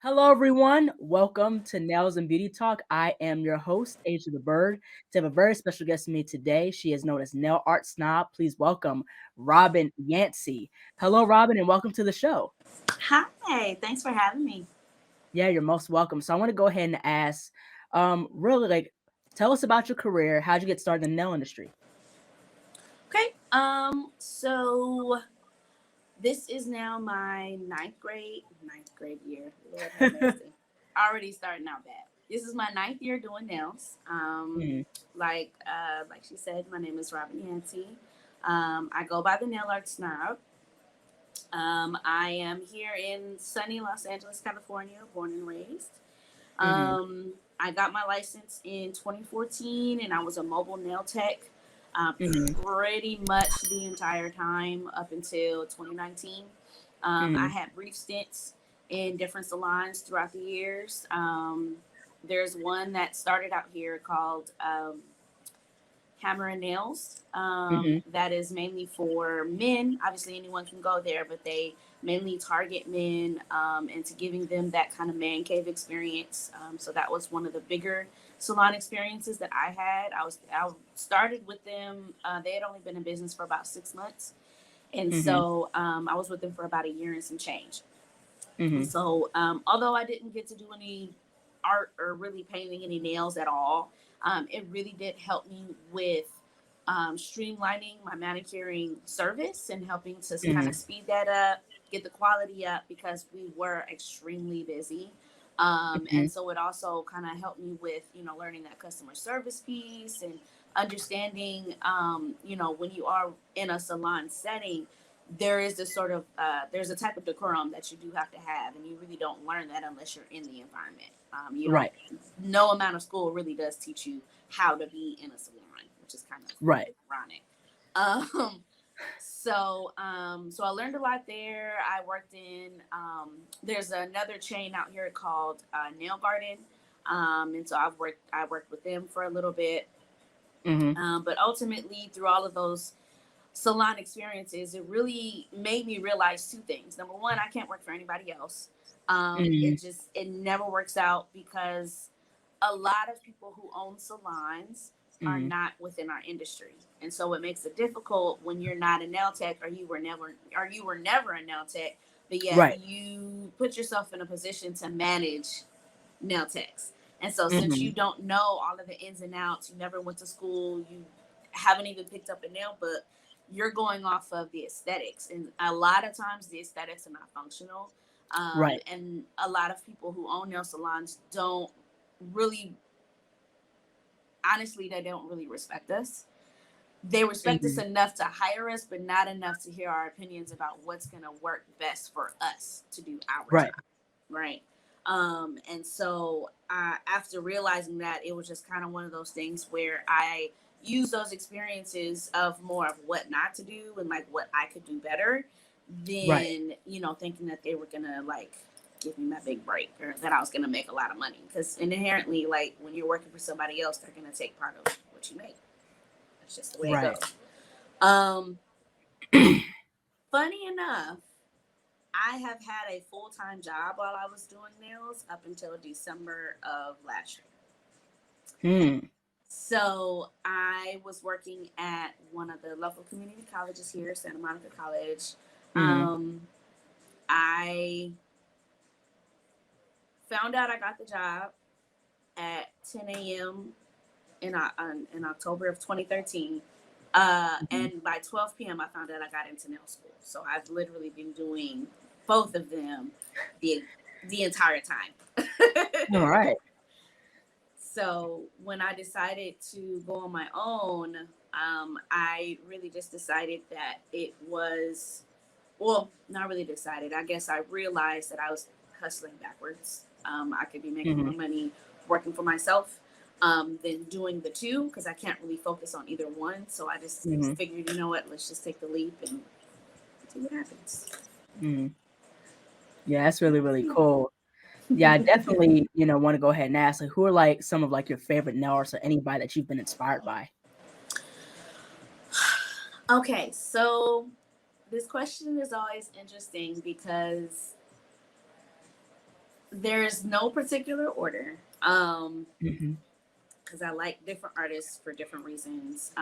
Hello, everyone. Welcome to Nails and Beauty Talk. I am your host, Asia the Bird. To have a very special guest with me today, she is known as Nail Art Snob. Please welcome Robin Yancey. Hello, Robin, and welcome to the show. Hi, thanks for having me. Yeah, you're most welcome. So I want to go ahead and ask, really, tell us about your career. How'd you get started in the nail industry? Okay, so this is now my ninth grade year. Lord have mercy. Already starting out bad. This is my ninth year doing nails. Mhm, Like she said, my name is Robin Yancey. I go by the Nail Art Snob. I am here in sunny Los Angeles, California, born and raised. mhm, I got my license in 2014, and I was a mobile nail tech uh, mhm, pretty much the entire time up until 2019. I mhm, had brief stints in different salons throughout the years. There's one that started out here called Hammer and Nails. mhm, That is mainly for men. Obviously, anyone can go there, but they mainly target men into giving them that kind of man cave experience. So that was one of the bigger salon experiences that I had. I started with them. They had only been in business for about 6 months, and mhm, so I was with them for about a year and some change. And mhm, so, although I didn't get to do any art or really painting any nails at all, it really did help me with streamlining my manicuring service and helping to kind mhm, of speed that up, get the quality up because we were extremely busy. And mhm, so it also kind of helped me with, learning that customer service piece and understanding, when you are in a salon setting, there is this sort of there's a type of decorum that you do have to have, and you really don't learn that unless you're in the environment. You don't. right, No amount of school really does teach you how to be in a salon, which is kind of right. ironic. Um, so I learned a lot there. I worked in there's another chain out here called Nail Garden, and so I worked with them for a little bit. Mhm, But ultimately, through all of those salon experiences, it really made me realize two things. Number one, I can't work for anybody else. mhm, It never works out because a lot of people who own salons are mhm, not within our industry, and so it makes it difficult when you're not a nail tech or you were never a nail tech, but yet right. you put yourself in a position to manage nail techs. And so, since you Mhm, don't know all of the ins and outs, you never went to school, you haven't even picked up a nail book, you're going off of the aesthetics. And a lot of times, the aesthetics are not functional. right. And a lot of people who own nail salons don't really, honestly, they don't really respect us. They respect us Mhm, enough to hire us, but not enough to hear our opinions about what's going to work best for us to do our right. job. Right. And so after realizing that, it was just kind of one of those things where I use those experiences of more of what not to do and like what I could do better Right. than, thinking that they were going to like give me my big break or that I was going to make a lot of money. Because inherently, like when you're working for somebody else, they're going to take part of what you make. That's just the way it Right. goes. Um, Funny enough, I have had a full time job while I was doing nails up until December of last year. Hmm. So I was working at one of the local community colleges here, Santa Monica College. Mhm. Um, I found out I got the job at 10 a.m. In October of 2013. Mhm. And by 12 p.m., I found out I got into nail school. So I've literally been doing both of them the the entire time. All right. So when I decided to go on my own, I really just decided that it was, well, not really decided. I guess I realized that I was hustling backwards. I could be making more Mhm. money working for myself than doing the two because I can't really focus on either one. So I just Mhm. figured, you know what, let's just take the leap and see what happens. Mhm. Yeah, that's really, really cool. Yeah, I definitely, want to go ahead and ask, like, who are like some of like your favorite nail artists or anybody that you've been inspired by? Okay, so this question is always interesting because There's no particular order. Hmm. Because I like different artists for different reasons.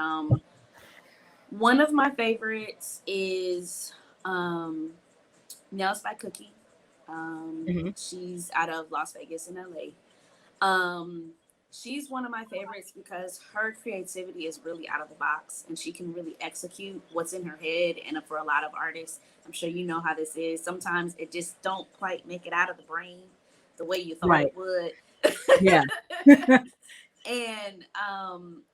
One of my favorites is um, Nails by Cookie. Hmm. She's out of Las Vegas in LA. Um, she's one of my favorites because her creativity is really out of the box and she can really execute what's in her head. And for a lot of artists, I'm sure you know how this is. Sometimes it just don't quite make it out of the brain the way you thought Right. it would. Yeah. And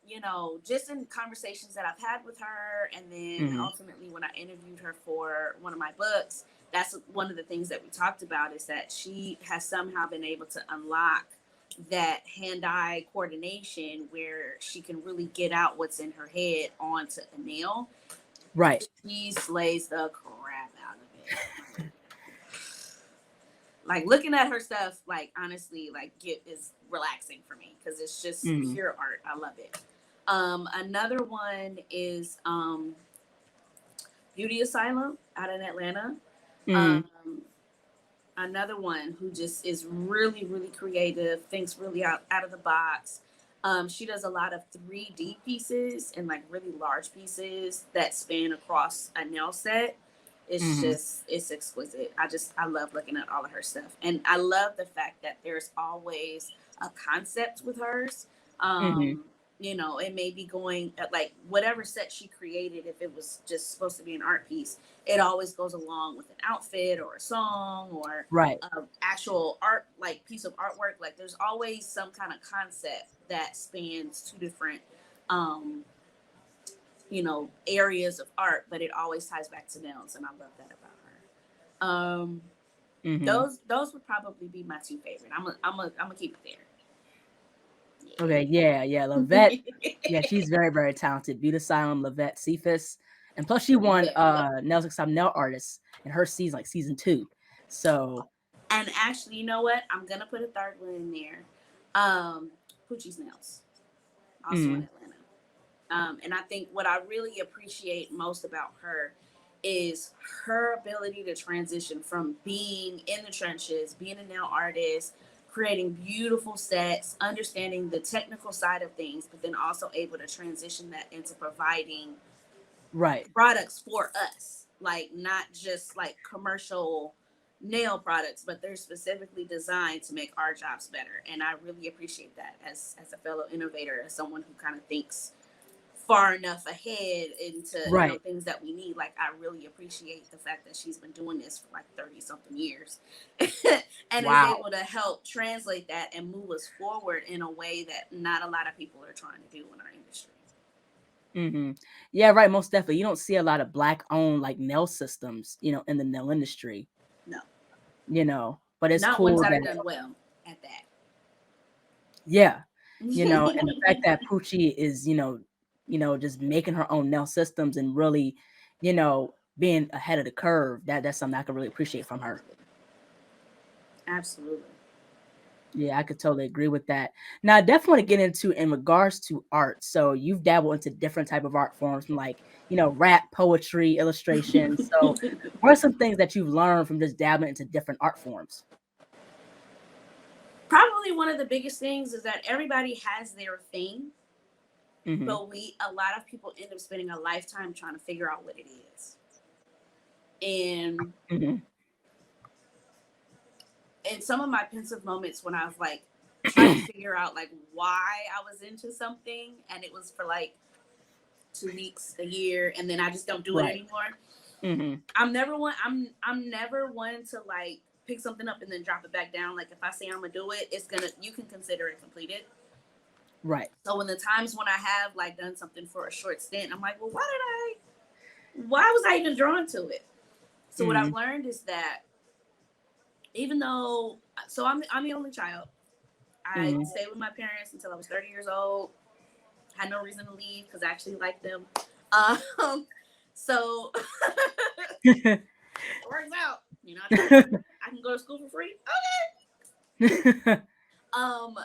you know, just in conversations that I've had with her, and then Hmm. ultimately when I interviewed her for one of my books, that's one of the things that we talked about is that she has somehow been able to unlock that hand-eye coordination where she can really get out what's in her head onto a nail. Right. She slays the crap out of it. Like looking at her stuff, like honestly, like get is relaxing for me because it's just Hmm. pure art. I love it. Another one is Beauty Asylum out in Atlanta. Hmm. Um, Another one who just is really, really creative, thinks really out of the box. She does a lot of 3D pieces and like really large pieces that span across a nail set. It's Hmm. just, it's exquisite. I love looking at all of her stuff. And I love the fact that there's always a concept with hers. Hmm. Um, you know, it may be going at like whatever set she created, if it was just supposed to be an art piece, it always goes along with an outfit or a song or Right. actual art, like piece of artwork. Like there's always some kind of concept that spans two different um you know, areas of art, but it always ties back to nails, and I love that about her. Hmm. Those would probably be my two favorite. I'm gonna keep it Okay. Yeah. Yeah. Lavette. Yeah, she's very, very talented. Beauty Asylum, Lavette Cephas. And plus she won there. Yep. Nails Like Nail Artist in her season, like season two. So And actually, you know what? I'm gonna put a third one in there. Um, Poochie's Nails, also in mm, Atlanta. And I think what I really appreciate most about her is her ability to transition from being in the trenches, being a nail artist, creating beautiful sets, understanding the technical side of things, but then also able to transition that into providing right. products for us, like not just like commercial nail products, but they're specifically designed to make our jobs better. And I really appreciate that as a fellow innovator, as someone who kind of thinks far enough ahead into, you know, Right. things that we need. Like I really appreciate the fact that she's been doing this for like 30 something years and is Wow. able to help translate that and move us forward in a way that not a lot of people are trying to do in our industry. Hmm. Yeah, right. Most definitely. You don't see a lot of black owned like nail systems, in the nail industry, No, but it's not ones cool that are that, done well at that. yeah, and the fact that Poochie is, just making her own nail systems and really, being ahead of the curve. That's something I can really appreciate from her. Absolutely. Absolutely. Yeah, I could totally agree with that. Now, I definitely want to get into in regards to art. So you've dabbled into different type of art forms, from like rap, poetry, illustration. So, what are some things that you've learned from just dabbling into different art forms? Probably one of the biggest things is that everybody has their thing, Hmm. but a lot of people end up spending a lifetime trying to figure out what it is. And Hmm. some of my pensive moments when I've like tried to figure out like why I was into something and it was for like 2 weeks, a year, and then I just don't do it Right. anymore. Hmm. I'm never one to like pick something up and then drop it back down. Like if I say I'm gonna do it, it's gonna you can consider it completed. Right. So when the times when I have like done something for a short stint, I'm like, well, why was I even drawn to it? So what I've Hmm. learned is that even though I'm the only child, I Hmm. stayed with my parents until I was 30 years old. Had no reason to leave because I actually liked them. Um, so it works out. You know, I can go to school for free.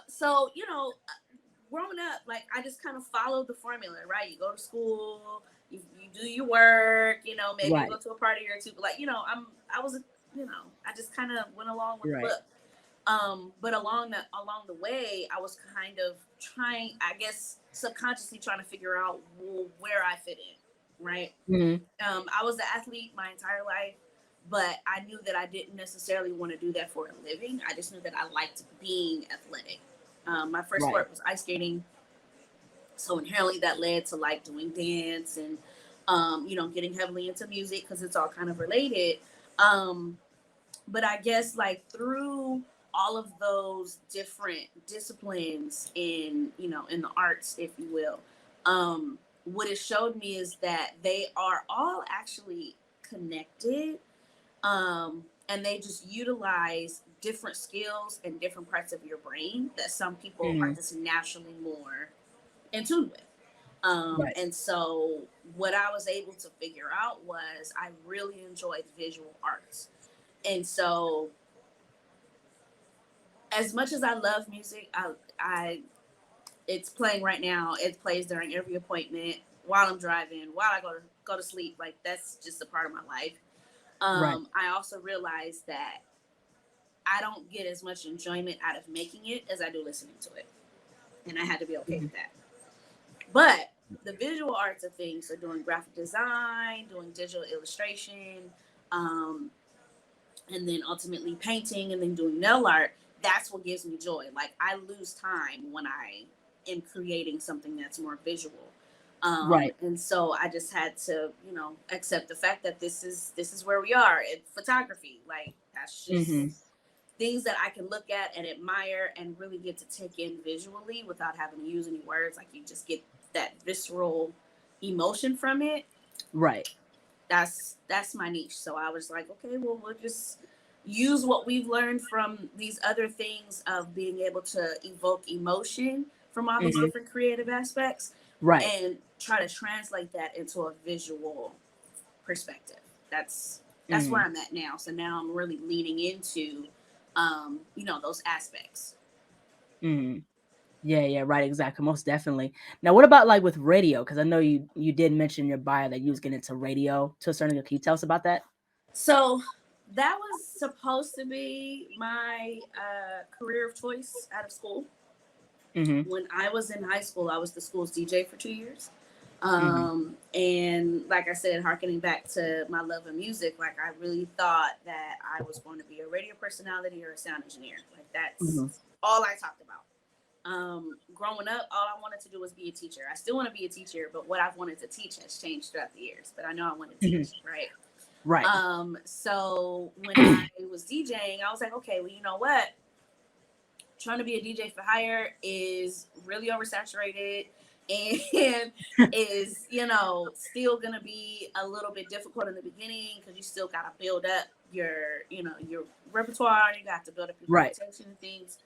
So growing up, like I just kind of followed the formula, right? You go to school, you do your work, maybe you go Right. to a party or two, but like, I was, I just kind of went along with the Right. book. But along the way, I was kind of trying, I guess, subconsciously trying to figure out where I fit in, right? Mhm. I was an athlete my entire life, but I knew that I didn't necessarily want to do that for a living. I just knew that I liked being athletic. My first Right. sport was ice skating, so inherently that led to like doing dance and getting heavily into music because it's all kind of related. Um, but I guess like through all of those different disciplines in the arts, if you will, what it showed me is that they are all actually connected, and they just utilize different skills and different parts of your brain that some people are Mhm. just naturally more in tune with. Right. And so what I was able to figure out was I really enjoyed visual arts. And so as much as I love music, I it's playing right now. It plays during every appointment, while I'm driving, while I go to sleep. Like that's just a part of my life. Right. I also realized that I don't get as much enjoyment out of making it as I do listening to it, and I had to be okay Mhm. with that. But the visual arts of things, so doing graphic design, doing digital illustration, um, and then ultimately painting, and then doing nail art, that's what gives me joy. Like I lose time when I am creating something that's more visual. Right. And so I just had to, accept the fact that this is where we are in photography. Like that's just Mhm. things that I can look at and admire and really get to take in visually without having to use any words. Like you just get that visceral emotion from it. Right. That's my niche. So I was like, okay, well, we'll just use what we've learned from these other things of being able to evoke emotion from all these Mhm. different creative aspects Right. and try to translate that into a visual perspective. That's where Mhm. I'm at now. So now I'm really leaning into those aspects. Mhm. Yeah, yeah, right, exactly, most definitely. Now, what about, like, with radio? Because I know you did mention in your bio that you was getting into radio to a certain degree. Can you tell us about that? So that was supposed to be my career of choice out of school. Mhm. When I was in high school, I was the school's DJ for 2 years. Mhm. And like I said, harkening back to my love of music, like I really thought that I was going to be a radio personality or a sound engineer. Like that's Mhm. all I talked about. Growing up, all I wanted to do was be a teacher. I still want to be a teacher, but what I've wanted to teach has changed throughout the years. But I know I want to Mhm. teach, right? Right. So when I was DJing, I was like, okay, well, you know what? Trying to be a DJ for hire is really oversaturated and is, still going to be a little bit difficult in the beginning because you still got to build up your repertoire. You got to build up your Right. reputation and things.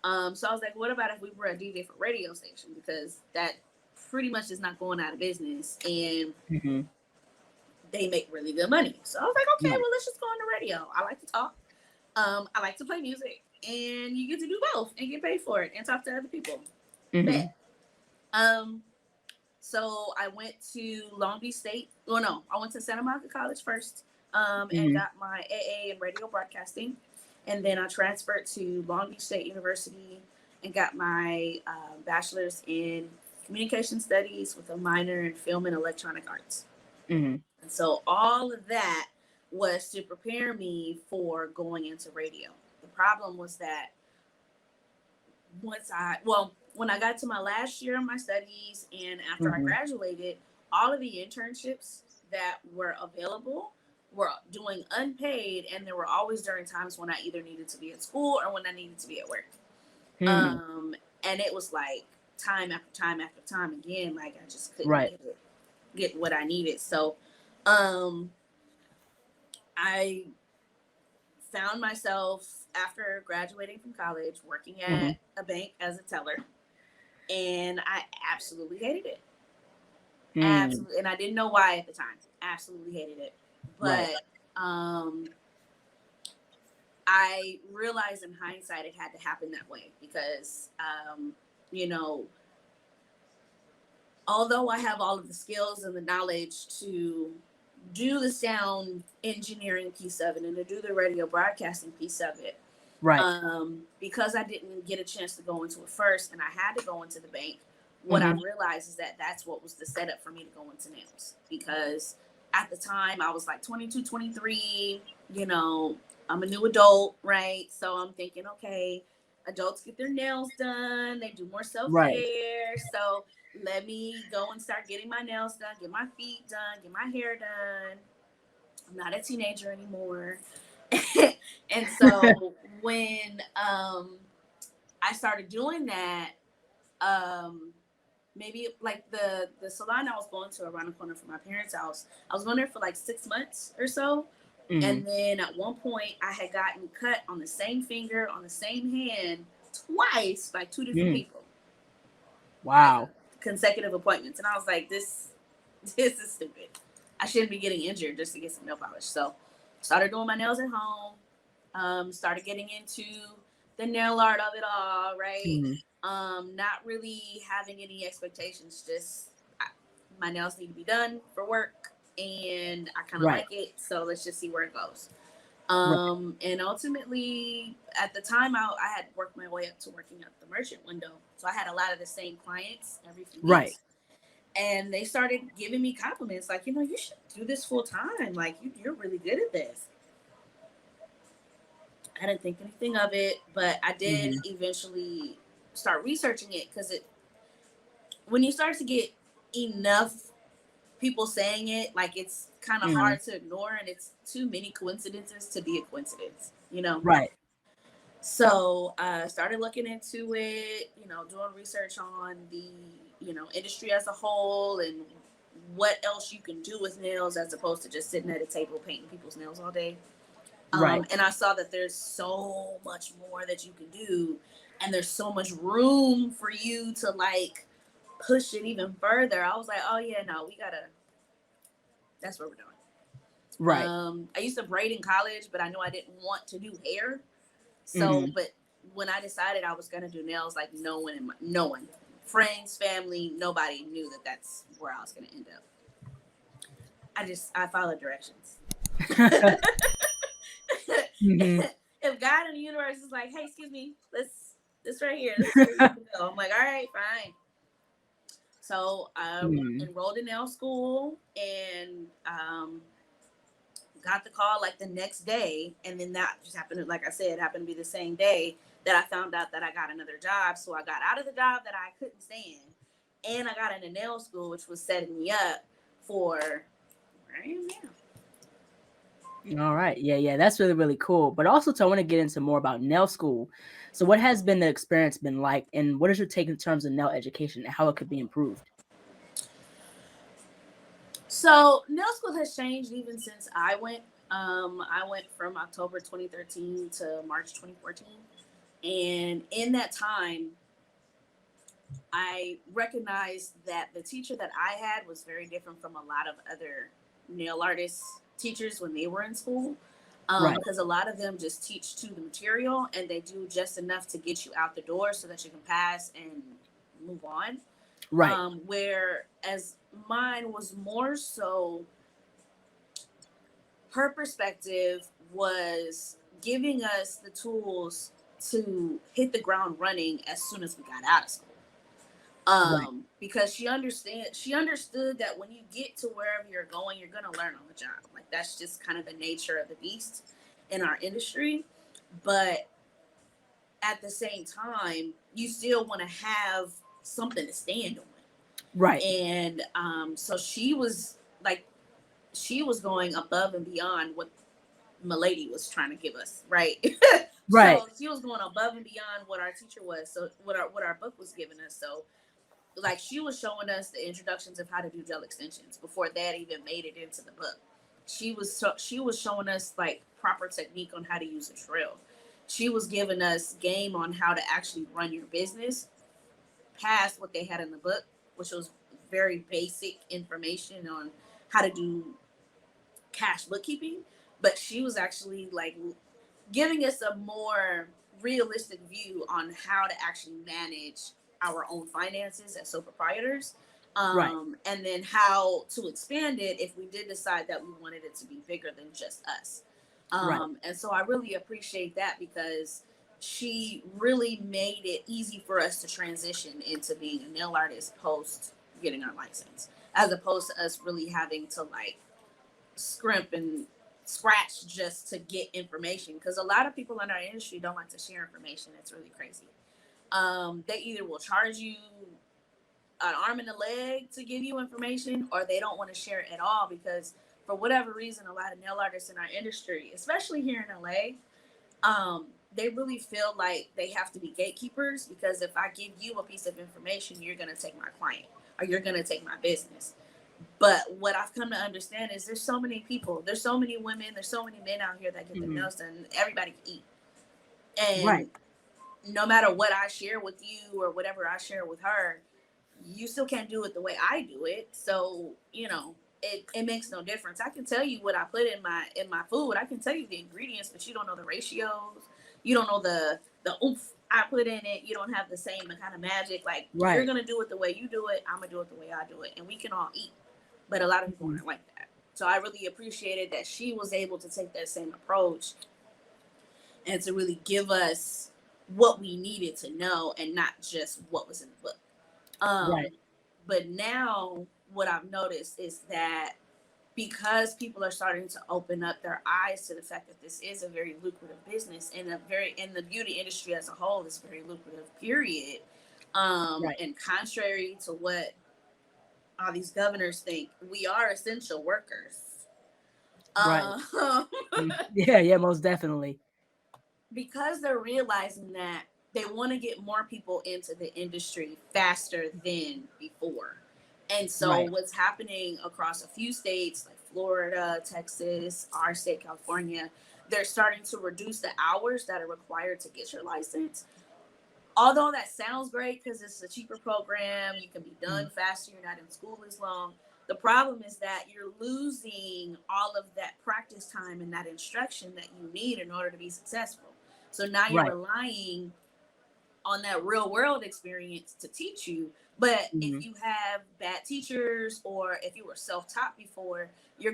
So I was like, what about if we were a DJ for radio station? Because that pretty much is not going out of business and Mhm. they make really good money. So I was like, okay, Right. well, let's just go on the radio. I like to talk. I like to play music, and you get to do both and get paid for it and talk to other people. Bet. Mhm. Um, so I went to Long Beach State. Well, no, I went to Santa Monica College first, and Mhm. got my AA in radio broadcasting, and then I transferred to Long Beach State University and got my bachelor's in communication studies with a minor in film and electronic arts. Mhm. And so all of that was to prepare me for going into radio. The problem was that when I got to my last year of my studies and after I Mhm. graduated, all of the internships that were available were doing unpaid, and there were always during times when I either needed to be at school or when I needed to be at work. Mhm. Um, and it was like time after time after time again, like I just couldn't Right. get what I needed. So, um, I found myself after graduating from college working Mhm. at a bank as a teller, and I absolutely hated it. Mm. Absolutely, and I didn't know why at the time. Absolutely hated it, Right. but um, I realized in hindsight it had to happen that way because you know although I have all of the skills and the knowledge to do the sound engineering piece of it and to do the radio broadcasting piece of it, Right. Because I didn't get a chance to go into it first and I had to go into the bank, what I Hmm. realized is that that's what was the setup for me to go into nails. Because at the time I was like 22, 23, you know, I'm a new adult, right? So I'm thinking, okay, adults get their nails done, they do more self Right. care. So let me go and start getting my nails done, get my feet done, get my hair done. I'm not a teenager anymore. And so when I started doing that, um, maybe like the salon I was going to around the corner from my parents' house, I was going there for like 6 months or so. Hmm. And then at one point, I had gotten cut on the same finger, on the same hand, twice by two different Mm. people, like Wow. consecutive appointments. And I was like, this is stupid. I shouldn't be getting injured just to get some nail polish. So started doing my nails at home. Started getting into the nail art of it all, right? Hmm. Not really having any expectations. Just my nails need to be done for work, and I kind of Right. like it. So let's just see where it goes. Right. And ultimately, at the time, I had worked my way up to working at the merchant window, so I had a lot of the same clients every few Right. weeks, and they started giving me compliments like, you should do this full time. Like, you're really good at this. I didn't think anything of it, but I did Hmm. eventually start researching it because when you start to get enough people saying it, like it's kind of Hmm. hard to ignore, and it's too many coincidences to be a coincidence. Right. So started looking into it, doing research on the industry as a whole and what else you can do with nails as opposed to just sitting at a table painting people's nails all day. Right. And I saw that there's so much more that you can do, and there's so much room for you to like push it even further. I was like, oh yeah, no, we gotta. That's what we're doing. Right. I used to braid in college, but I knew I didn't want to do hair. So, Hmm. but when I decided I was gonna do nails, like no one, friends, family, nobody knew that that's where I was gonna end up. I followed directions. Hmm. If God in the universe is like, hey, excuse me, this right here, this is where you need to go. I'm like, all right, fine. So I Hmm. enrolled in nail school and got the call like the next day, and then that just happened. Like I said, happened to be the same day that I found out that I got another job. So I got out of the job that I couldn't stand, and I got into nail school, which was setting me up for where I am now. All right. Yeah, yeah. That's really, really cool. But also, I want to get into more about nail school. So, what has been the experience been like, and what is your take in terms of nail education and how it could be improved? So nail school has changed even since I went. I went from October 2013 to March 2014. And in that time, I recognized that the teacher that I had was very different from a lot of other nail artists teachers when they were in school. Right. Because a lot of them just teach to the material and they do just enough to get you out the door so that you can pass and move on. Right. Whereas mine was more so, her perspective was giving us the tools to hit the ground running as soon as we got out of school. Right. Because she understood that when you get to wherever you're going, you're gonna learn on the job. Like that's just kind of the nature of the beast in our industry. But at the same time, you still want to have something to stand on. Right. And so she was going above and beyond what Milady was trying to give us, right? Right. So she was going above and beyond what our teacher was. So what our book was giving us. So like she was showing us the introductions of how to do gel extensions before that even made it into the book. She was showing us like proper technique on how to use a drill. She was giving us game on how to actually run your business past what they had in the book, which was very basic information on how to do cash bookkeeping. But she was actually like giving us a more realistic view on how to actually manage our own finances as sole proprietors, Right. and then how to expand it if we did decide that we wanted it to be bigger than just us. Right. And so I really appreciate that because she really made it easy for us to transition into being a nail artist post getting our license, as opposed to us really having to like scrimp and scratch just to get information. Because a lot of people in our industry don't like to share information. It's really crazy. They either will charge you an arm and a leg to give you information, or they don't want to share it at all because for whatever reason, a lot of nail artists in our industry, especially here in LA, they really feel like they have to be gatekeepers, because if I give you a piece of information, you're going to take my client or you're going to take my business. But what I've come to understand is there's so many people, there's so many women, there's so many men out here that get their Mhm. nails done. Everybody can eat. Right. And no matter what I share with you or whatever I share with her, you still can't do it the way I do it. So, it makes no difference. I can tell you what I put in my food. I can tell you the ingredients, but you don't know the ratios. You don't know the oomph I put in it. You don't have the same kind of magic. Like, you're Right. gonna do it the way you do it. I'm gonna do it the way I do it, and we can all eat. But a lot of people Mhm. aren't like that. So I really appreciated that she was able to take that same approach and to really give us what we needed to know and not just what was in the book. Right. Um, but now what I've noticed is that because people are starting to open up their eyes to the fact that this is a very lucrative business, and a very in the beauty industry as a whole is very lucrative, period. Right. And contrary to what all these governors think, we are essential workers. Right. Um, Yeah. Yeah. Most definitely. because they're realizing that they want to get more people into the industry faster than before. And so Right. what's happening across a few states like Florida, Texas, our state, California, they're starting to reduce the hours that are required to get your license. Although that sounds great because it's a cheaper program, you can be done Mhm. faster, you're not in school as long. The problem is that you're losing all of that practice time and that instruction that you need in order to be successful. So now you're Right. relying on that real world experience to teach you. But if Mhm. you have bad teachers, or if you were self-taught before, you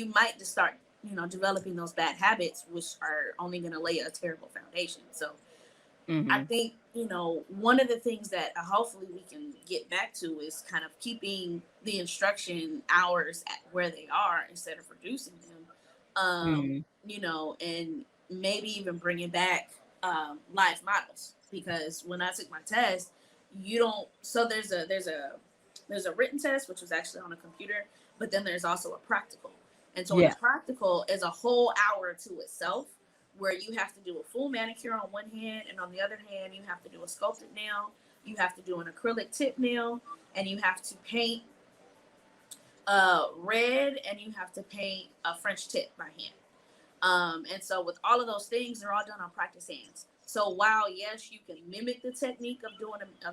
might just start, developing those bad habits, which are only gonna lay a terrible foundation. So I Mhm. think, one of the things that hopefully we can get back to is kind of keeping the instruction hours at where they are instead of reducing them. Mhm. And maybe even bringing back live models, because when I took my test, you don't. So there's a written test, which was actually on a computer, but then there's also a practical. And so in the Yeah. practical is a whole hour to itself, where you have to do a full manicure on one hand, and on the other hand, you have to do a sculpted nail, you have to do an acrylic tip nail, and you have to paint red, and you have to paint a French tip by hand. And so with all of those things, they're all done on practice hands. So while yes, you can mimic the technique of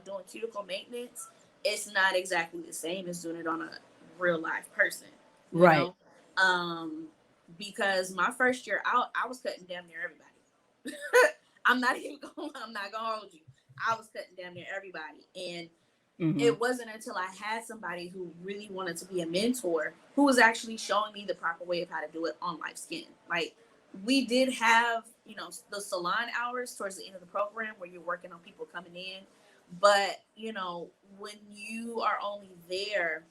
doing cuticle maintenance, it's not exactly the same as doing it on a real live person, you Right. know. Um, because my first year out, I was cutting damn near everybody. I'm not gonna hold you. I was cutting damn near everybody, and Mhm. it wasn't until I had somebody who really wanted to be a mentor who was actually showing me the proper way of how to do it on live skin. Like, we did have, the salon hours towards the end of the program where you're working on people coming in. But, when you are only there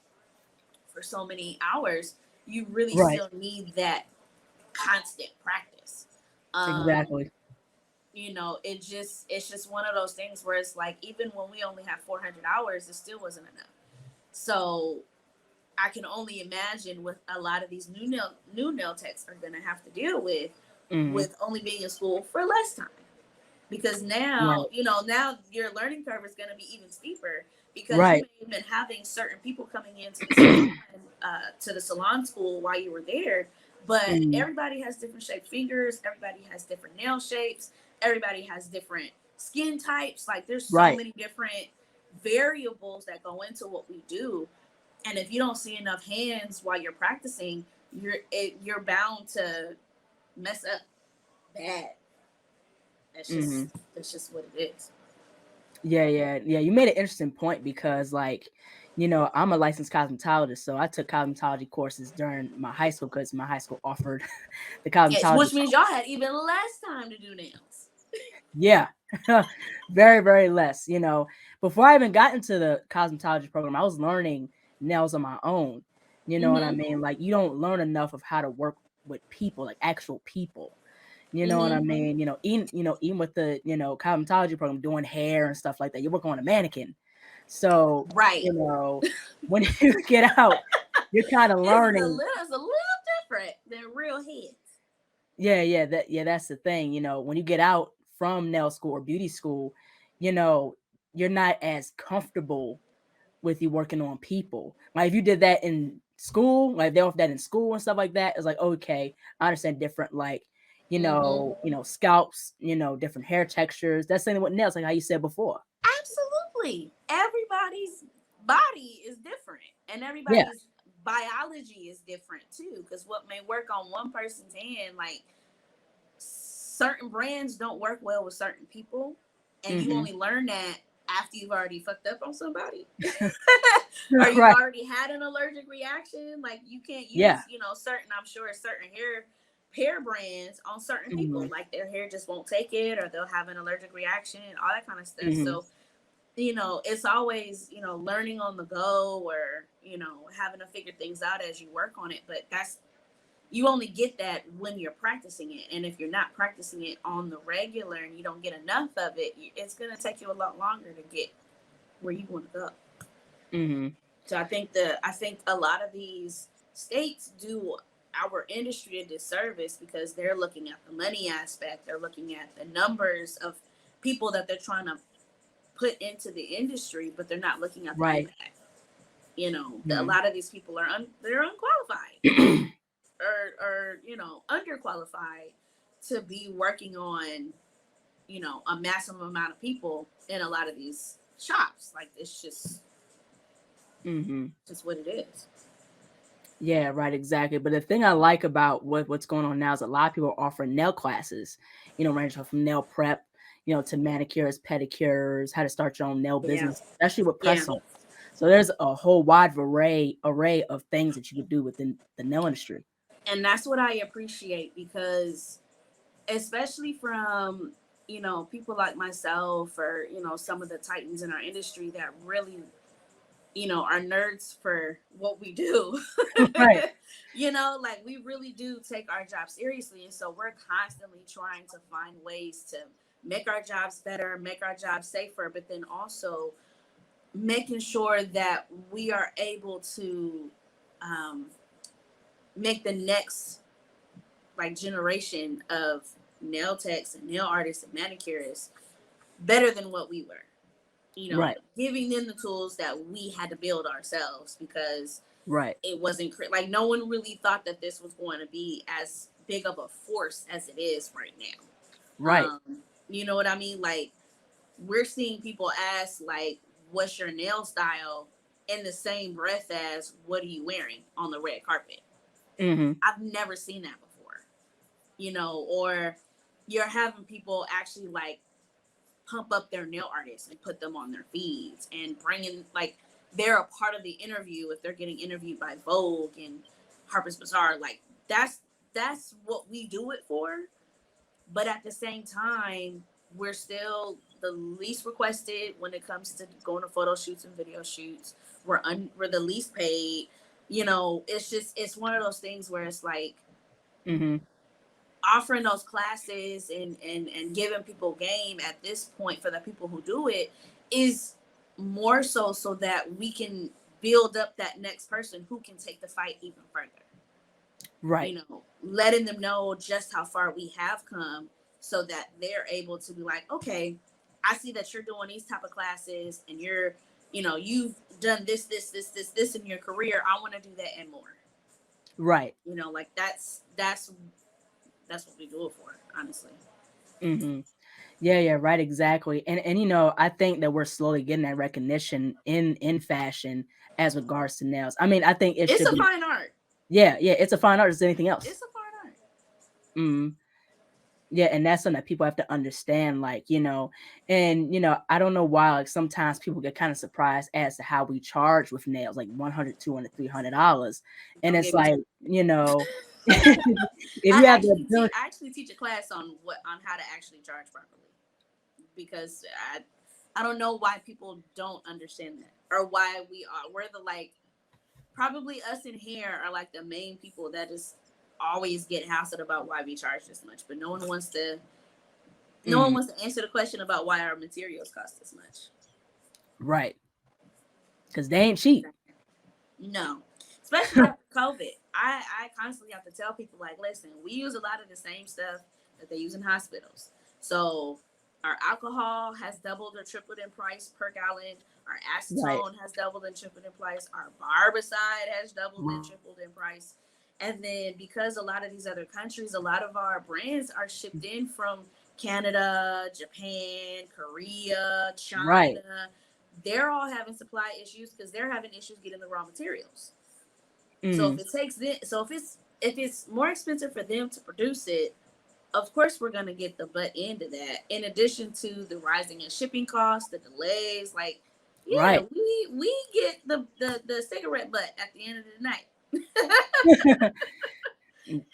for so many hours, you really Right. still need that constant practice. Um, Exactly. it's just one of those things where it's like, even when we only have 400 hours, it still wasn't enough. So I can only imagine what a lot of these new nail techs are going to have to deal Mhm. with only being in school for less time. Because now, Right. now your learning curve is going to be even steeper, because you Right. may have been having certain people coming into the salon school while you were there, but Mhm. everybody has different shaped fingers, everybody has different nail shapes, everybody has different skin types. Like, there's so Right. many different variables that go into what we do, and if you don't see enough hands while you're practicing, you're bound to mess up bad. That's just Mhm. that's just what it is. Yeah, yeah, yeah. You made an interesting point because, like, I'm a licensed cosmetologist, so I took cosmetology courses during my high school because my high school offered the Yes, cosmetology. which means y'all had even less time to do nails. Yeah. Very, very less. Before I even got into the cosmetology program, I was learning nails on my own. You know what I Mm-hmm. mean? Like, you don't learn enough of how to work with people, like actual people. You know what I Mm-hmm. mean? Even with the, cosmetology program, doing hair and stuff like that, you're working on a mannequin. So, Right. when you get out, you're kind of learning. It's a little different than real heads. That's the thing. When you get out from nail school or beauty school, you know, you're not as comfortable with you working on people. Like if you did that in school, like they offer that in school and stuff like that, it's like okay, I understand different like, Mm-hmm. scalps, different hair textures. That's something with nails, like how you said before. Absolutely. Everybody's body is different, and Yeah. everybody's biology is different too. Because what may work on one person's hand, like certain brands don't work well with certain people, and you Mm-hmm. only learn that after you've already fucked up on somebody or you've Right. already had an allergic reaction. Like you can't Yeah. use, certain, I'm sure certain hair brands on certain people. Mm-hmm. Like their hair just won't take it, or they'll have an allergic reaction, all that kind of stuff. Mm-hmm. So it's always, learning on the go, or, having to figure things out as you work on it. But you only get that when you're practicing it. And if you're not practicing it on the regular and you don't get enough of it, it's going to take you a lot longer to get where you want to go. Mm-hmm. So I think a lot of these states do our industry a disservice because they're looking at the money aspect. They're looking at the numbers of people that they're trying to put into the industry, but they're not looking at the Right. impact. A Mm-hmm. lot of these people they're unqualified, or underqualified to be working on a massive amount of people in a lot of these shops. Like it's Mm-hmm. just what it is. Yeah, right, exactly. But the thing I like about what's going on now is a lot of people offer nail classes, ranging from nail prep, to manicures, pedicures, how to start your own nail Yeah, business, especially with yeah. press ons. So there's a whole wide array of things that you could do within the nail industry. And that's what I appreciate, because especially from people like myself, or some of the titans in our industry that really are nerds for what we do. Right. Like we really do take our job seriously, and so we're constantly trying to find ways to make our jobs better, make our jobs safer, but then also making sure that we are able to um, make the next like generation of nail techs and nail artists and manicurists better than what we were. Right. Giving them the tools that we had to build ourselves, because Right. it wasn't like no one really thought that this was going to be as big of a force as it is right now. Right. You know what I mean? Like we're seeing people ask like, "What's your nail style?" in the same breath as, "What are you wearing on the red carpet?" Mm-hmm. I've never seen that before. Or you're having people actually like pump up their nail artists and put them on their feeds and bring in like they're a part of the interview if they're getting interviewed by Vogue and Harper's Bazaar. Like that's what we do it for. But at the same time, we're still the least requested when it comes to going to photo shoots and video shoots. We're the least paid. It's one of those things where it's like Mm-hmm. offering those classes and giving people game at this point for the people who do it is more so that we can build up that next person who can take the fight even further. Right. Letting them know just how far we have come, so that they're able to be like, okay, I see that you're doing these type of classes, and you've done this in your career. I want to do that and more. Right. Like that's what we do it for, honestly. Mm-hmm. Yeah, right, exactly. And I think that we're slowly getting that recognition in fashion as regards to nails. I mean, I think it It's should a be. fine art. Yeah, it's a fine art as anything else. It's a fine art. Mm. Yeah, and that's something that people have to understand, like, and I don't know why, like sometimes people get kind of surprised as to how we charge with nails, like 100, 200, $300. And Don't it's get me like, started. if you have the ability. I actually teach a class on how to actually charge properly. because I don't know why people don't understand that, or why we're the like, probably us in hair are like the main people that just always get hassled about why we charge this much, but no one Mm, wants to answer the question about why our materials cost this much. right. Because they ain't cheap. No, especially after COVID. I constantly have to tell people, like, listen, we use a lot of the same stuff that they use in hospitals. So our alcohol has doubled or tripled in price per gallon. Our Right. acetone has doubled and tripled in price. Our barbicide has doubled and tripled in price. And then because a lot of these other countries, a lot of our brands are shipped in from Canada, Japan, Korea, Right. China. They're all having supply issues because they're having issues getting the raw materials. So if Mm, it takes them, so if it's more expensive for them to produce it, of course we're gonna get the butt end of that. In addition to the rising in shipping costs, the delays, like, yeah, right. we get the cigarette butt at the end of the night.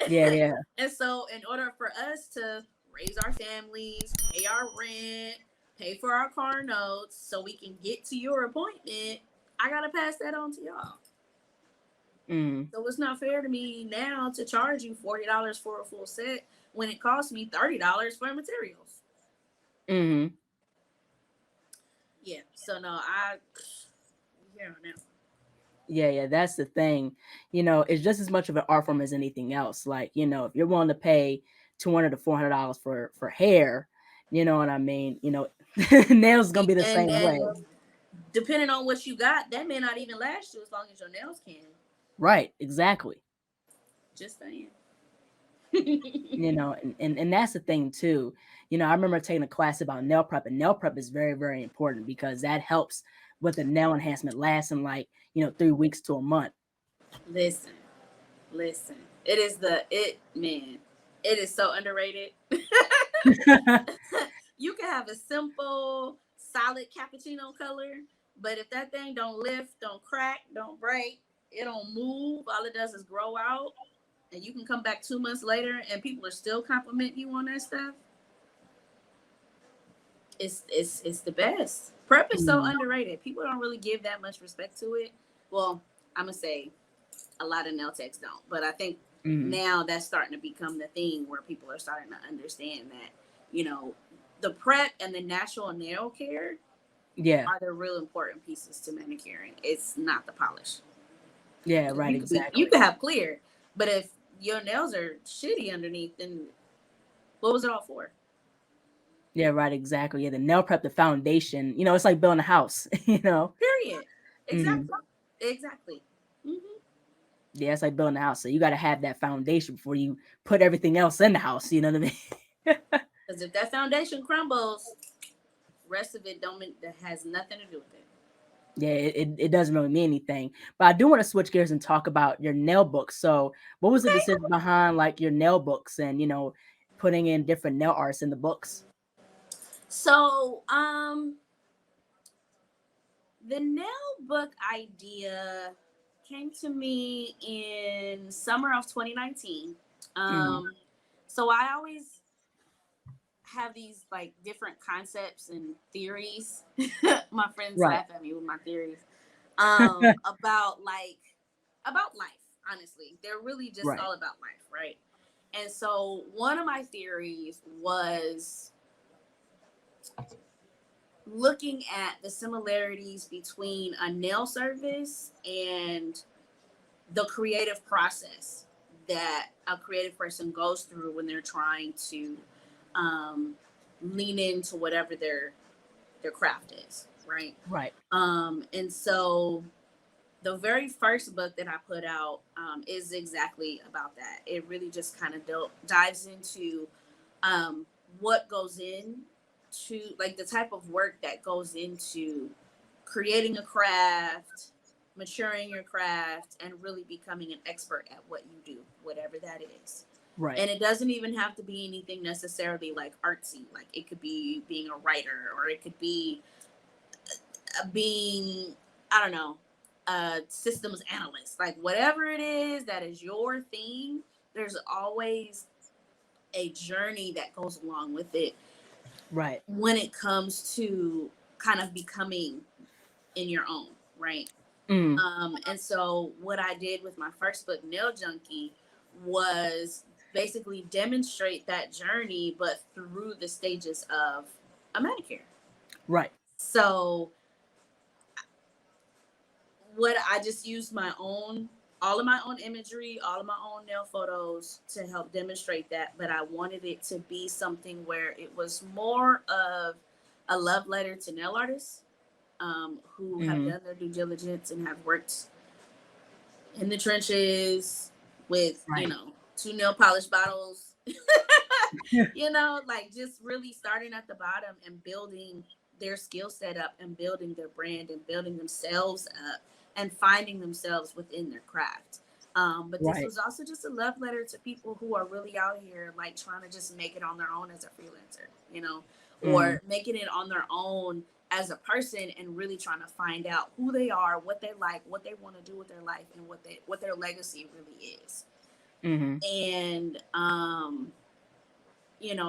Yeah, yeah. And so in order for us to raise our families, pay our rent, pay for our car notes so we can get to your appointment, I gotta pass that on to y'all. Mm, So it's not fair to me now to charge you $40 for a full set when it costs me $30 for materials. mm. Yeah. So no, I yeah now. Yeah, yeah, that's the thing. It's just as much of an art form as anything else. Like, if you're willing to pay $200 to $400 for hair, you know what I mean? Nails gonna be the same way. And depending on what you got, that may not even last you as long as your nails can. Right, exactly. Just saying. And that's the thing too. I remember taking a class about nail prep, and nail prep is very, very important because that helps with the nail enhancement lasting like, 3 weeks to a month. Listen, listen. It is man. It is so underrated. You can have a simple, solid cappuccino color, but if that thing don't lift, don't crack, don't break, it don't move, all it does is grow out, and you can come back 2 months later and people are still complimenting you on that stuff. It's the best. Prep is so Mm, underrated. People don't really give that much respect to it. Well, I'm gonna say a lot of nail techs don't, but I think mm. now that's starting to become the thing where people are starting to understand that, you know, the prep and the natural nail care Yeah, are the real important pieces to manicuring. It's not the polish. yeah, right, You exactly. could have clear, but if your nails are shitty underneath, then what was it all for? Yeah, right, exactly. Yeah, the nail prep, the foundation, it's like building a house, you know? Period. Mhm. Exactly. Exactly. Mm-hmm. Yeah, it's like building a house. So you got to have that foundation before you put everything else in the house. You know what I mean? Because if that foundation crumbles, rest of it don't that has nothing to do with it. Yeah, it doesn't really mean anything. But I do want to switch gears and talk about your nail books. So, what was the Okay. decision behind like your nail books and putting in different nail arts in the books? So, the nail book idea came to me in summer of 2019. Mm, So I always have these like different concepts and theories. My friends right. laugh at me with my theories. About about life, honestly. They're really just Right. all about life, right? And so one of my theories was looking at the similarities between a nail service and the creative process that a creative person goes through when they're trying to um, lean into whatever their craft is, right? Right. And so the very first book that I put out is exactly about that. It really just kind of dives into um, what goes in to like the type of work that goes into creating a craft, maturing your craft, and really becoming an expert at what you do, whatever that is. Right. And it doesn't even have to be anything necessarily like artsy. Like it could be being a writer, or it could be being, I don't know, a systems analyst. Like whatever it is that is your thing, there's always a journey that goes along with it. Right. when it comes to kind of becoming in your own, right? Mm. And so what I did with my first book, Nail Junkie, was basically demonstrate that journey, but through the stages of a manicure. Right. So what I just used all of my own imagery, all of my own nail photos to help demonstrate that, but I wanted it to be something where it was more of a love letter to nail artists, who have Mm. done their due diligence and have worked in the trenches with, Right. two nail polish bottles, like just really starting at the bottom and building their skill set up and building their brand and building themselves up and finding themselves within their craft. But this Right. was also just a love letter to people who are really out here, like trying to just make it on their own as a freelancer, Mm. or making it on their own as a person and really trying to find out who they are, what they like, what they want to do with their life, and what their legacy really is. Mhm. And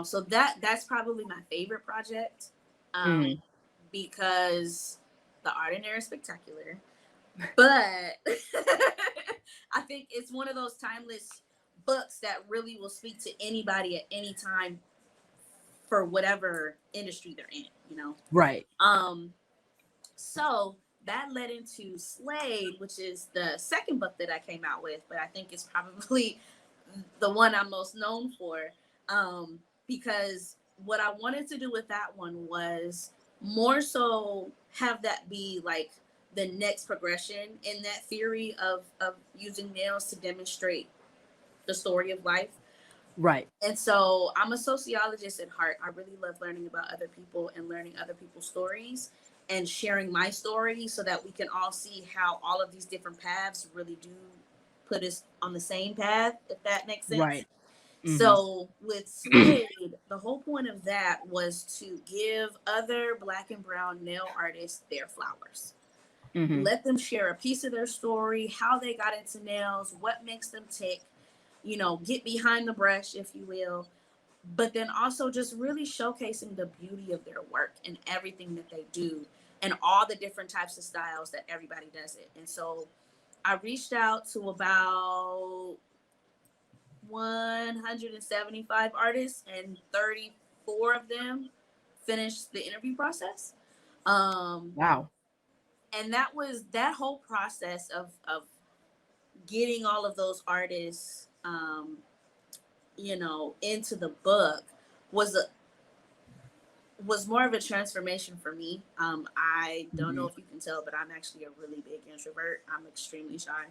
so that's probably my favorite project, um Mm. because the art in there is spectacular, but I think it's one of those timeless books that really will speak to anybody at any time for whatever industry they're in. Right. um so that led into Slade, which is the second book that I came out with, but I think it's probably the one I'm most known for, because what I wanted to do with that one was more so have that be like the next progression in that theory of using nails to demonstrate the story of life. Right. And so I'm a sociologist at heart. I really love learning about other people and learning other people's stories and sharing my story so that we can all see how all of these different paths really do put us on the same path, if that makes sense. Right. Mhm. So with Slade, the whole point of that was to give other Black and brown nail artists their flowers. Mhm. Let them share a piece of their story, how they got into nails, what makes them tick, get behind the brush, if you will, but then also just really showcasing the beauty of their work and everything that they do and all the different types of styles that everybody does it. And so I reached out to about 175 artists, and 34 of them finished the interview process. Um, Wow. and that was that whole process of getting all of those artists, into the book was a was more of a transformation for me. I don't know Mhm. if you can tell, but I'm actually a really big introvert. I'm extremely shy.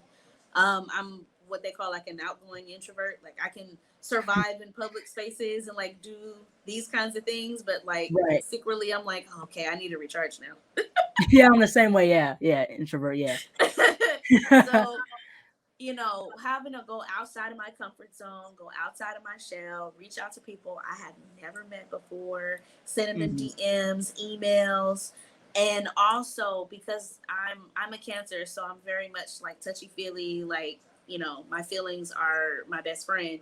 I'm what they call like an outgoing introvert. Like I can survive in public spaces and like do these kinds of things, but like Right. secretly I'm like, oh, okay, I need to recharge now. Yeah, I'm the same way, yeah. Yeah, introvert, yeah. So having to go outside of my comfort zone, go outside of my shell, reach out to people I had never met before, sending them Mhm. DMs, emails, and also because I'm a Cancer, so I'm very much like touchy feely, like my feelings are my best friend.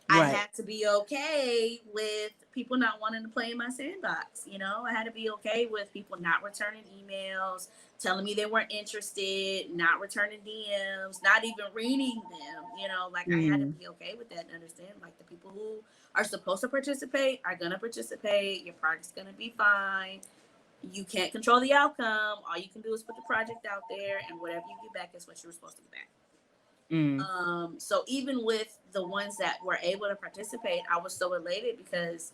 I Right. had to be okay with people not wanting to play in my sandbox. I had to be okay with people not returning emails, telling me they weren't interested, not returning DMs, not even reading them. Like I had to Mhm. be okay with that and understand like the people who are supposed to participate are going to participate. Your project's going to be fine. You can't control the outcome. All you can do is put the project out there, and whatever you get back is what you were supposed to get back. Mm. So even with the ones that were able to participate, I was so elated because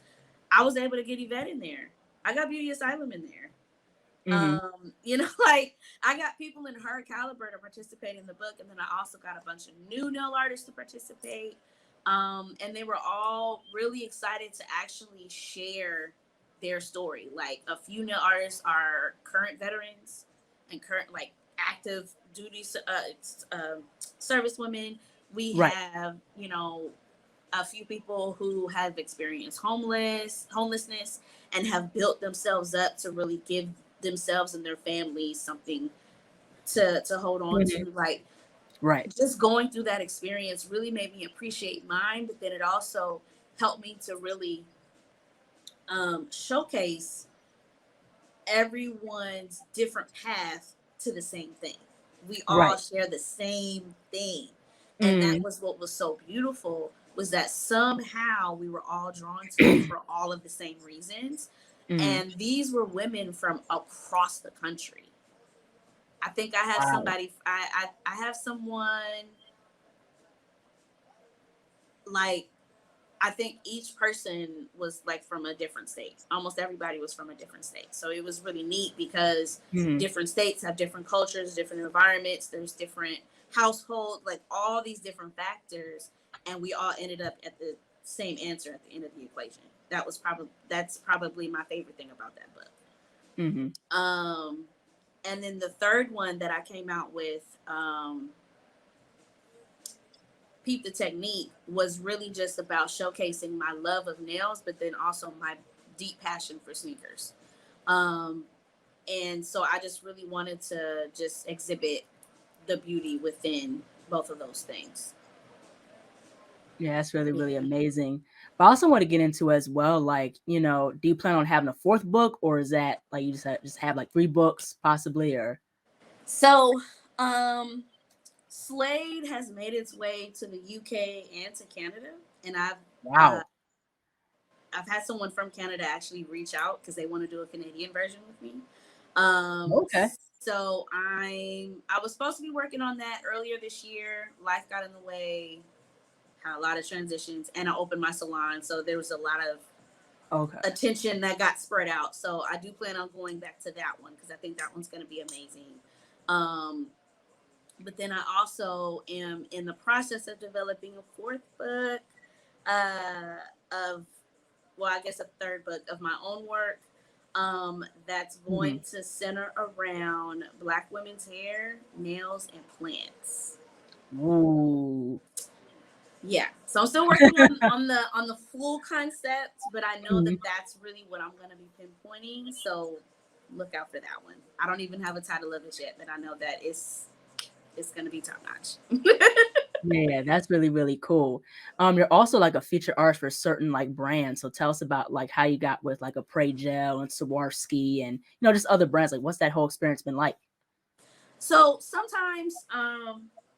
I was able to get Yvette in there. I got Beauty Asylum in there. Mhm. Like I got people in her caliber to participate in the book, and then I also got a bunch of new nail artists to participate. And they were all really excited to actually share their story. Like a few nail artists are current veterans and current like active duty service women. We Right. have a few people who have experienced homelessness and have built themselves up to really give themselves and their families something to hold on Mhm. to. Like Right. just going through that experience really made me appreciate mine, but then it also helped me to really showcase everyone's different path to the same thing. We all Right. share the same thing. And that Mm, was what was so beautiful, was that somehow we were all drawn to it for all of the same reasons. mm. And these were women from across the country. I think I have Wow. somebody I have someone like I think each person was like from a different state. Almost everybody was from a different state. So it was really neat because Mhm. different states have different cultures, different environments, there's different households, like all these different factors. And we all ended up at the same answer at the end of the equation. That's probably my favorite thing about that book. Mhm. Um, and then the third one that I came out with, Peep the Technique, was really just about showcasing my love of nails, but then also my deep passion for sneakers. Um, and so I just really wanted to just exhibit the beauty within both of those things. Yeah, that's really, really Yeah. amazing. But I also want to get into as well, like, do you plan on having a fourth book, or is that like you just have like three books possibly, or So, Slade has made its way to the UK and to Canada, and uh, wow. I've had someone from Canada actually reach out because they want to do a Canadian version with me. Um, Okay. so I was supposed to be working on that earlier this year. Life got in the way, had a lot of transitions, and I opened my salon, so there was a lot of Okay. attention that got spread out. So I do plan on going back to that one because I think that one's going to be amazing. Um, but then I also am in the process of developing a fourth book of, well, I guess a third book of my own work, that's Mhm. going to center around Black women's hair, nails, and plants. Ooh. Yeah, so I'm still working on the full concept, but I know that Mhm. that's really what I'm going to be pinpointing. So look out for that one. I don't even have a title of it yet, but I know that it's going to be top notch. Yeah, that's really, really cool. You're also like a featured artist for certain like brands. So tell us about like how you got with like a Prey Gel and Swarovski and just other brands. Like what's that whole experience been like? So sometimes,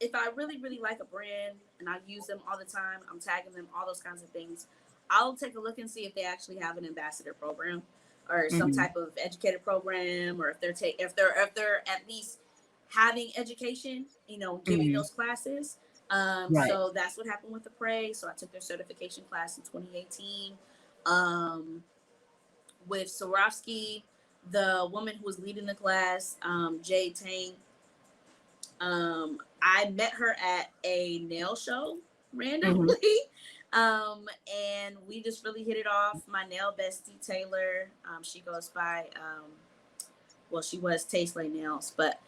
if I really, really like a brand and I use them all the time, I'm tagging them, all those kinds of things. I'll take a look and see if they actually have an ambassador program or some Mhm. type of educator program, or if they're at least having education, giving Mhm. those classes. Right. So that's what happened with the Prey. So I took their certification class in 2018. Um, with Swarovski, the woman who was leading the class, Jade Tang, I met her at a nail show Mhm. randomly. And we just really hit it off. My nail bestie Taylor, she goes by, well, she was Tasteley Nails, but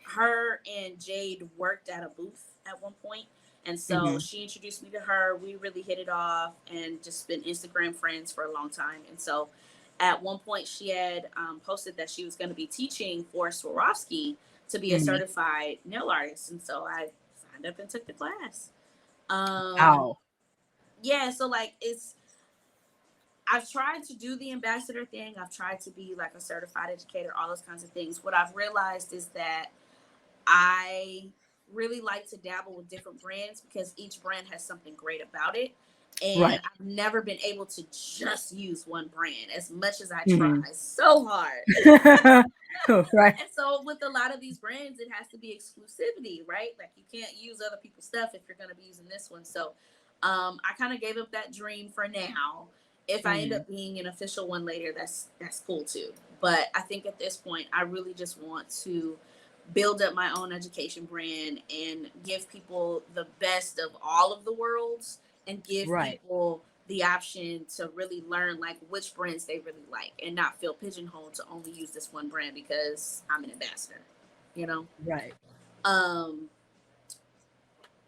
her and Jade worked at a booth at one point, and so Mhm. she introduced me to her. We really hit it off, and just been Instagram friends for a long time. And so, at one point, she had posted that she was going to be teaching for Swarovski to be a Mhm. certified nail artist, and so I signed up and took the class. Um, Wow. yeah, so like I've tried to do the ambassador thing. I've tried to be like a certified educator, all those kinds of things. What I've realized is that I really like to dabble with different brands because each brand has something great about it. And Right. I've never been able to just use one brand as much as I try Mhm. so hard. Right. And so with a lot of these brands, it has to be exclusivity, right? Like you can't use other people's stuff if you're going to be using this one. So I kind of gave up that dream for now. If I end Mhm. up being an official one later, that's cool too. But I think at this point, I really just want to build up my own education brand and give people the best of all of the worlds, and give Right. people the option to really learn like which brands they really like and not feel pigeonholed to only use this one brand because I'm an ambassador, you know? Right. Um,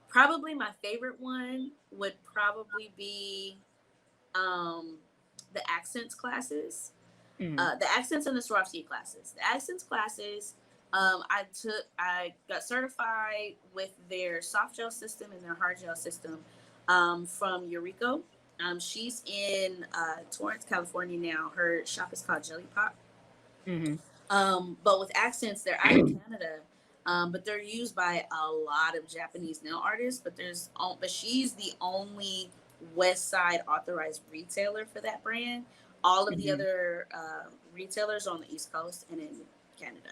Probably my favorite one would probably be um, the accents classes. Mhm. The accents and the Swarovski classes. The accents classes, I got certified with their soft gel system and their hard gel system, from Eureka. She's in Torrance, California now. Her shop is called Jelly Pop. Mhm. But with accents, they're out of Canada. But they're used by a lot of Japanese nail artists. But she's the only West Side authorized retailer for that brand. All of the Mhm. other retailers are on the East Coast and in Canada.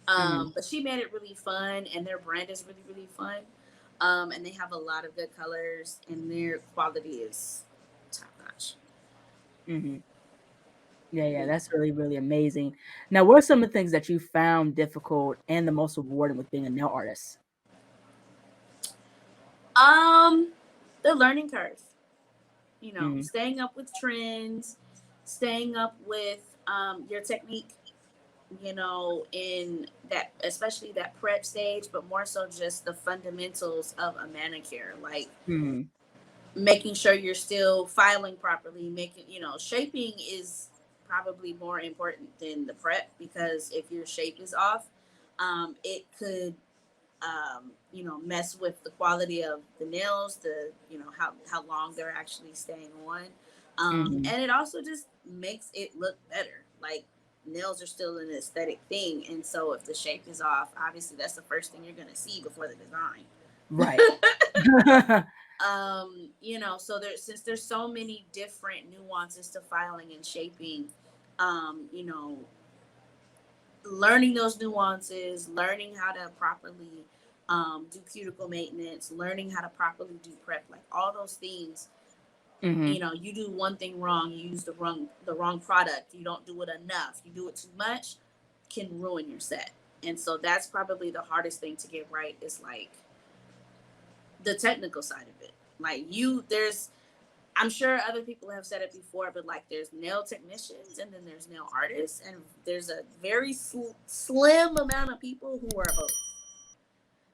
Mhm. But she made it really fun, and their brand is really, really fun. And they have a lot of good colors, and their quality is top notch. Mhm. Yeah, yeah, Yeah. that's really, really amazing. Now, what are some of the things that you found difficult and the most rewarding with being a nail artist? Um, the learning curve. Mhm. Staying up with trends, staying up with your technique. In that, especially that prep stage, but more so just the fundamentals of a manicure, like Mhm. making sure you're still filing properly, shaping is probably more important than the prep, because if your shape is off, it could mess with the quality of the nails, how long they're actually staying on. Mhm. And it also just makes it look better. Like, nails are still an aesthetic thing, and so if the shape is off, obviously that's the first thing you're going to see before the design. Right. So since there's so many different nuances to filing and shaping, you know learning those nuances, learning how to properly do cuticle maintenance, learning how to properly do prep, like all those things. Mhm. You do one thing wrong, you use the wrong product, you don't do it enough, you do it too much, can ruin your set. And so that's probably the hardest thing to get right, is like the technical side of it. Like, there's I'm sure other people have said it before, but like, there's nail technicians and then there's nail artists, and there's a very slim amount of people who are both.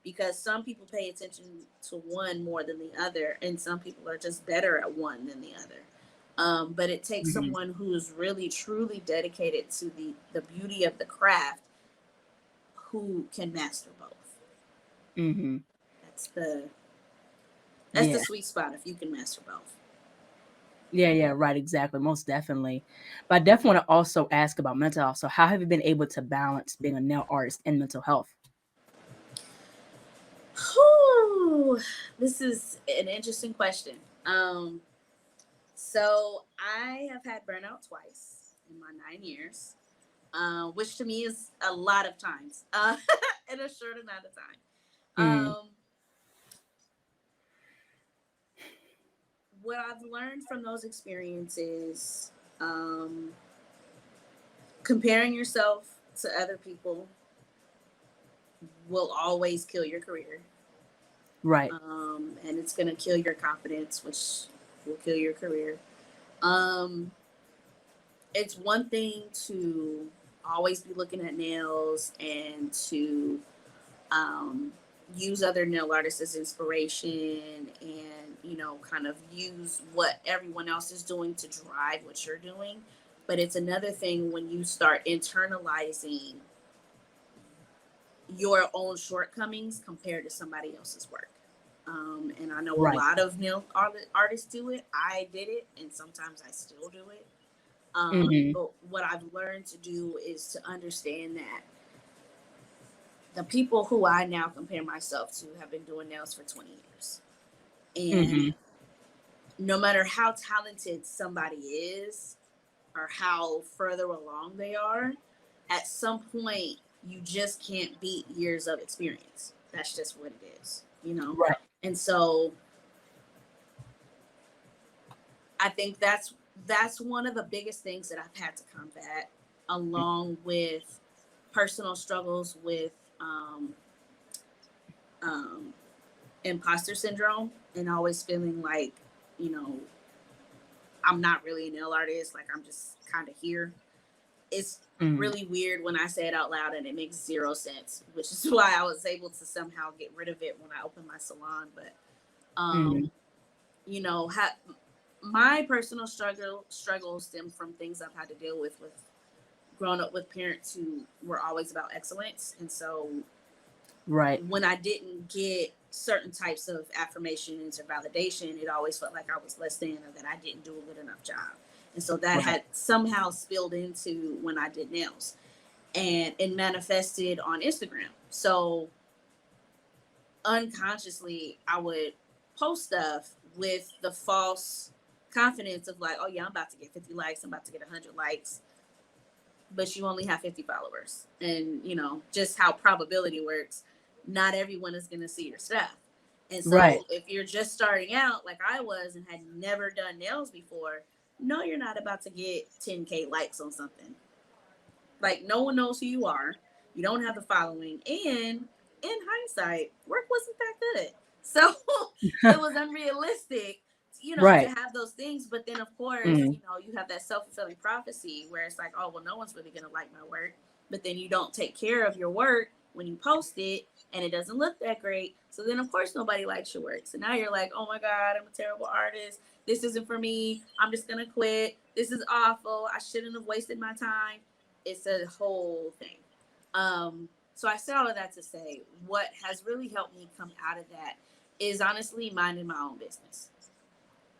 Because some people pay attention to one more than the other, and some people are just better at one than the other. But it takes Mhm. someone who is really truly dedicated to the beauty of the craft, who can master both. Mhm. That's the that's the Yeah. sweet spot, if you can master both. Yeah, yeah, right, exactly, most definitely. But I definitely wanna also ask about mental health. So how have you been able to balance being a nail artist and mental health? Whew, this is an interesting question. Um, so I have had burnout twice in my 9 years, which to me is a lot of times, in a short amount of time. Mhm. What I've learned from those experiences, um, comparing yourself to other people will always kill your career. Right. And it's going to kill your confidence, which will kill your career. Um, it's one thing to always be looking at nails and to um, use other nail artists as inspiration, and kind of use what everyone else is doing to drive what you're doing. But it's another thing when you start internalizing your own shortcomings compared to somebody else's work. And I know a Right. lot of artists do it. I did it, and sometimes I still do it. Mhm. But what I've learned to do is to understand that the people who I now compare myself to have been doing nails for 20 years. And Mhm. no matter how talented somebody is or how further along they are, at some point you just can't beat years of experience. That's just what it is. Right. And so I think that's one of the biggest things that I've had to combat, along with personal struggles with um, imposter syndrome, and always feeling like, you know, I'm not really a nail artist. Like, I'm just kind of here. It's Mhm. really weird when I say it out loud, and it makes zero sense, which is why I was able to somehow get rid of it when I opened my salon. But, Mhm. um, my personal struggles stem from things I've had to deal with growing up with parents who were always about excellence. And so Right. When I didn't get certain types of affirmations or validation, it always felt like I was less than or that I didn't do a good enough job. And so that Right. had somehow spilled into when I did nails, and it manifested on Instagram. So unconsciously, I would post stuff with the false confidence of like, oh yeah, I'm about to get 50 likes, I'm about to get 100 likes, but you only have 50 followers. And just how probability works, not everyone is going to see your stuff. And Right. so if you're just starting out like I was and had never done nails before, no, you're not about to get 10K likes on something. Like, no one knows who you are, you don't have the following, and in hindsight, work wasn't that good. So it was unrealistic, to Right. have those things. But then, of course, Mhm. you have that self-fulfilling prophecy where it's like, oh, well, no one's really gonna like my work. But then you don't take care of your work when you post it, and it doesn't look that great. So then, of course, nobody likes your work. So now you're like, oh my God, I'm a terrible artist. This isn't for me. I'm just gonna quit. This is awful. I shouldn't have wasted my time. It's a whole thing. So I said all of that to say what has really helped me come out of that is honestly minding my own business.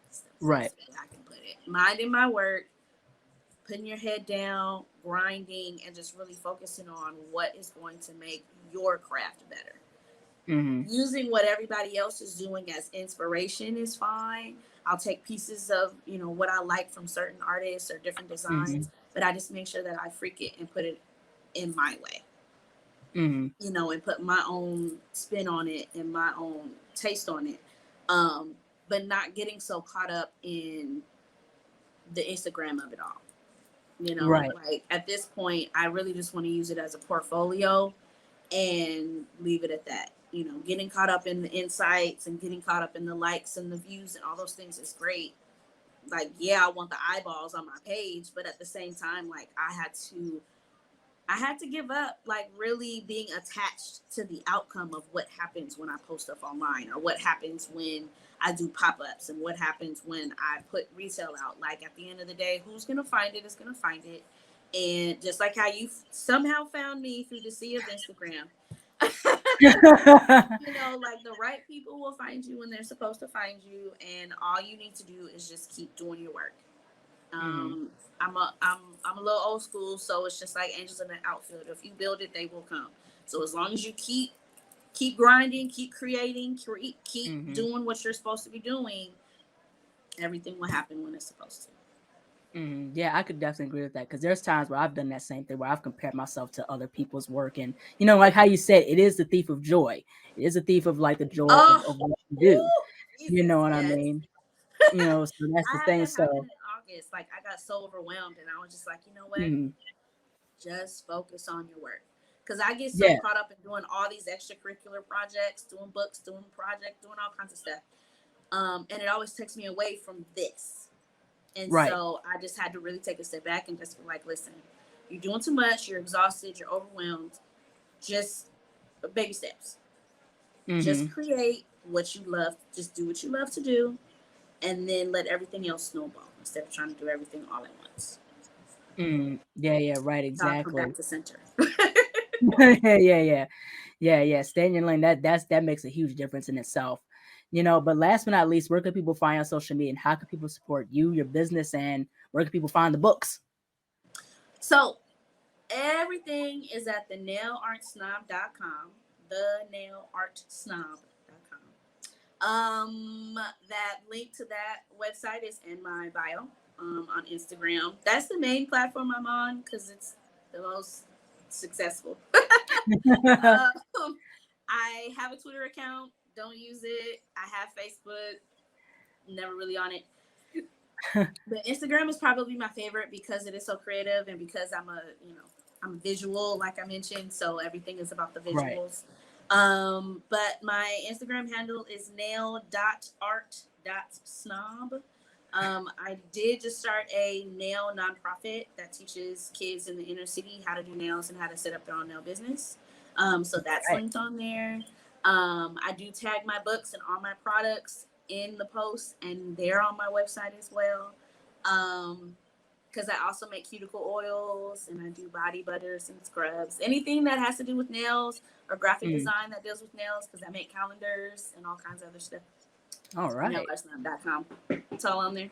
It's the Right. best way I can put it. Minding my work, putting your head down, grinding, and just really focusing on what is going to make your craft better. Mhm. Using what everybody else is doing as inspiration is fine. I'll take pieces of, what I like from certain artists or different Mhm. designs, but I just make sure that I freak it and put it in my way, Mhm. and put my own spin on it and my own taste on it. Um, but not getting so caught up in the Instagram of it all. Right. Like at this point, I really just want to use it as a portfolio and leave it at that. Getting caught up in the insights and getting caught up in the likes and the views and all those things is great. Like, yeah, I want the eyeballs on my page, but at the same time, like I had to give up like really being attached to the outcome of what happens when I post stuff online, or what happens when I do pop-ups, and what happens when I put retail out. Like, at the end of the day, who's gonna find it is gonna find it. And just like how you somehow found me through the sea of Instagram, like the right people will find you when they're supposed to find you, and all you need to do is just keep doing your work. Mhm. Um, I'm a little old school, so it's just like angels in the outfield. If you build it, they will come. So as long as you keep grinding, keep creating, keep Mhm. doing what you're supposed to be doing, everything will happen when it's supposed to. Mhm. Yeah, I could definitely agree with that because there's times where I've done that same thing where I've compared myself to other people's work, and like how you said, it is the thief of joy. It is a thief of like the joy Oh, of what you do. woo, You Jesus, know what I yes. mean? So that's the I had thing. that happen So, in August. Like, I got so overwhelmed, and I was just like, you know what? mhm. Just focus on your work. Because I get so Yeah. caught up in doing all these extracurricular projects, doing books, doing projects, doing all kinds of stuff. And it always takes me away from this. And Right. so I just had to really take a step back and just be like, listen, you're doing too much, you're exhausted, you're overwhelmed. Just baby steps. Just Mhm. create what you love. Just do what you love to do, and then let everything else snowball instead of trying to do everything all at once. Mhm. Yeah. Yeah. Right. So I'll come back Exactly. to center. Yeah. Yeah. Yeah, yeah. Stay in your lane. That makes a huge difference in itself. But last but not least, where can people find you on social media, and how can people support you, your business, and where can people find the books? So everything is at the nailartsnob.com. The nailartsnob.com. That link to that website is in my bio on Instagram. That's the main platform I'm on because it's the most successful. I have a Twitter account, don't use it. I have Facebook, never really on it. But Instagram is probably my favorite because it is so creative, and because I'm visual, like I mentioned, so everything is about the Right. visuals. But my Instagram handle is nail.art.snob. I did just start a nail nonprofit that teaches kids in the inner city how to do nails and how to set up their own nail business. So that's Right. linked on there. I do tag my books and all my products in the post, and they're on my website as well. Because because I also make cuticle oils and I do body butters and scrubs. Anything that has to do with nails or graphic Mm. design that deals with nails, because I make calendars and all kinds of other stuff. All right. NailArtSnob.com. It's all on there.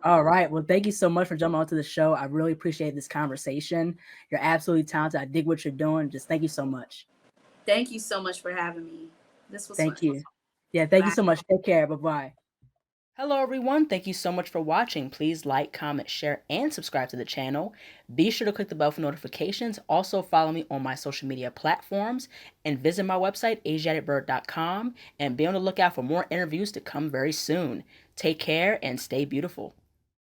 All right. Well, thank you so much for jumping onto the show. I really appreciate this conversation. You're absolutely talented. I dig what you're doing. Just thank you so much. Thank you so much for having me. This was fun. Thank you. Yeah, thank you Bye. so much. Take care. Bye-bye. Hello, everyone. Thank you so much for watching. Please like, comment, share, and subscribe to the channel. Be sure to click the bell for notifications. Also, follow me on my social media platforms and visit my website, ASIATHABIRD.com, and be on the lookout for more interviews to come very soon. Take care and stay beautiful.